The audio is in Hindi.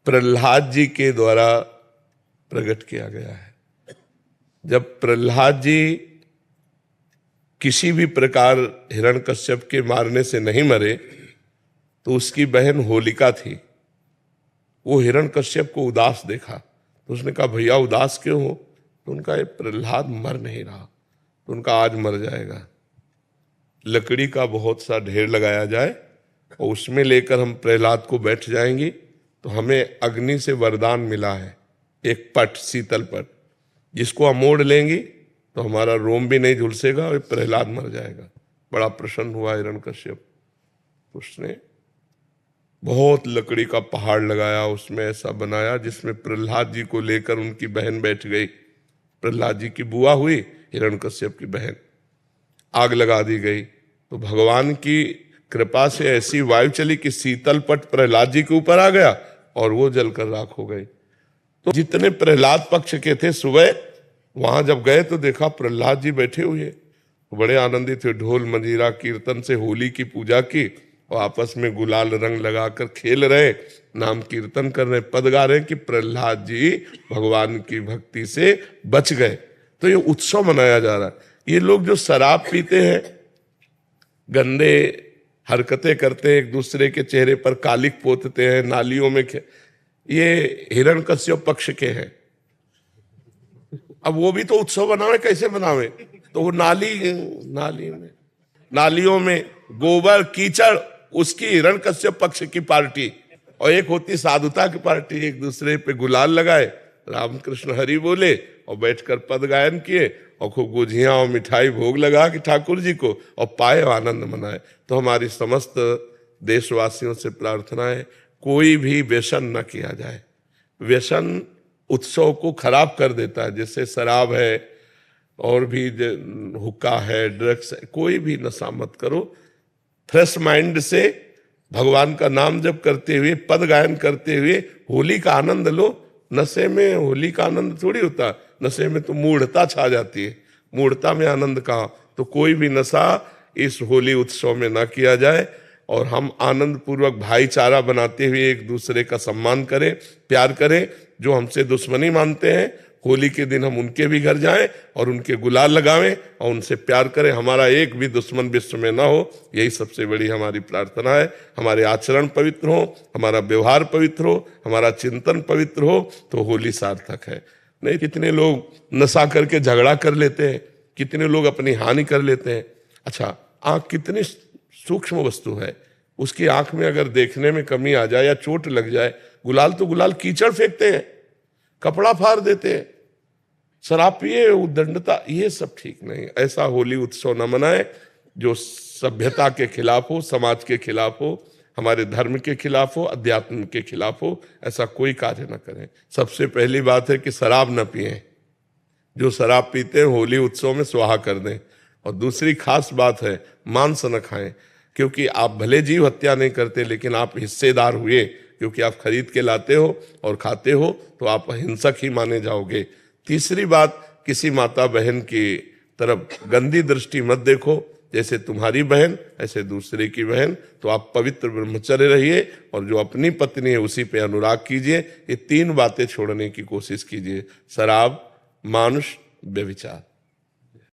प्रहलाद जी के द्वारा प्रकट किया गया है। जब प्रहलाद जी किसी भी प्रकार हिरण्यकश्यप के मारने से नहीं मरे तो उसकी बहन होलिका थी। वो हिरण्यकश्यप को उदास देखा तो उसने कहा भैया उदास क्यों हो? तो उनका ये प्रहलाद मर नहीं रहा, तो उनका आज मर जाएगा। लकड़ी का बहुत सा ढेर लगाया जाए और उसमें लेकर हम प्रहलाद को बैठ जाएंगे तो हमें अग्नि से वरदान मिला है, एक पट, शीतल पट, जिसको हम मोड़ लेंगे तो हमारा रोम भी नहीं झुलसेगा और प्रहलाद मर जाएगा। बड़ा प्रसन्न हुआ हिरण्यकश्यप। उसने बहुत लकड़ी का पहाड़ लगाया, उसमें ऐसा बनाया जिसमें प्रहलाद जी को लेकर उनकी बहन बैठ गई। प्रहलाद जी की बुआ हुई हिरण्यकश्यप की बहन। आग लगा दी गई तो भगवान की कृपा से ऐसी वायु चली कि शीतल पट प्रहलाद जी के ऊपर आ गया और वो जलकर राख हो गई। तो जितने प्रहलाद पक्ष के थे सुबह वहां जब गए तो देखा प्रहलाद जी बैठे हुए, बड़े आनंदित थे। ढोल मंजीरा कीर्तन से होली की पूजा की और आपस में गुलाल रंग लगाकर खेल रहे, नाम कीर्तन कर रहे, पद गा रहे कि प्रहलाद जी भगवान की भक्ति से बच गए। तो ये उत्सव मनाया जा रहा है। ये लोग जो शराब पीते हैं, गंदे हरकतें करते हैं, एक दूसरे के चेहरे पर कालिक पोतते हैं, नालियों में ये हिरण्यकश्यप पक्ष के हैं। अब वो भी तो उत्सव बनावे, कैसे बनावे? तो वो नालियों में गोबर कीचड़, उसकी हिरण्यकश्यप पक्ष की पार्टी, और एक होती साधुता की पार्टी। एक दूसरे पे गुलाल लगाए, रामकृष्ण हरि बोले और बैठकर पद गायन किए और खूब गुझियां और मिठाई भोग लगा कि ठाकुर जी को और पाए आनंद मनाए। तो हमारी समस्त देशवासियों से प्रार्थना है कोई भी व्यसन न किया जाए। व्यसन उत्सव को खराब कर देता है, जैसे शराब है और भी हुक्का है, ड्रग्स है, कोई भी नशा मत करो। फ्रेश माइंड से भगवान का नाम जप करते हुए, पद गायन करते हुए होली का आनंद लो। नशे में होली का आनंद थोड़ी होता, नशे में तो मूढ़ता छा जाती है। मूढ़ता में आनंद कहाँ? तो कोई भी नशा इस होली उत्सव में ना किया जाए और हम आनंद पूर्वक भाईचारा बनाते हुए एक दूसरे का सम्मान करें, प्यार करें। जो हमसे दुश्मनी मानते हैं, होली के दिन हम उनके भी घर जाएं और उनके गुलाल लगावें और उनसे प्यार करें। हमारा एक भी दुश्मन विश्व में ना हो, यही सबसे बड़ी हमारी प्रार्थना है। हमारे आचरण पवित्र हो, हमारा व्यवहार पवित्र हो, हमारा चिंतन पवित्र हो तो होली सार्थक है। नहीं, कितने लोग नशा करके झगड़ा कर लेते हैं, कितने लोग अपनी हानि कर लेते हैं। अच्छा, आंख कितनी सूक्ष्म वस्तु है, उसकी आंख में अगर देखने में कमी आ जाए या चोट लग जाए, गुलाल तो गुलाल कीचड़ फेंकते हैं, कपड़ा फाड़ देते हैं, शराब पिए, उद्दंडता, ये सब ठीक नहीं। ऐसा होली उत्सव न मनाए जो सभ्यता के खिलाफ हो, समाज के खिलाफ हो, हमारे धर्म के खिलाफ हो, अध्यात्म के खिलाफ हो। ऐसा कोई कार्य न करें। सबसे पहली बात है कि शराब न पिएं। जो शराब पीते हैं होली उत्सव में स्वाहा कर दें। और दूसरी खास बात है मांस न खाएं, क्योंकि आप भले जीव हत्या नहीं करते लेकिन आप हिस्सेदार हुए, क्योंकि आप खरीद के लाते हो और खाते हो तो आप हिंसक ही माने जाओगे। तीसरी बात, किसी माता बहन की तरफ गंदी दृष्टि मत देखो। जैसे तुम्हारी बहन ऐसे दूसरे की बहन। तो आप पवित्र ब्रह्मचर्य रहिए और जो अपनी पत्नी है उसी पे अनुराग कीजिए। ये तीन बातें छोड़ने की कोशिश कीजिए: शराब, मानुष, व्यभिचार।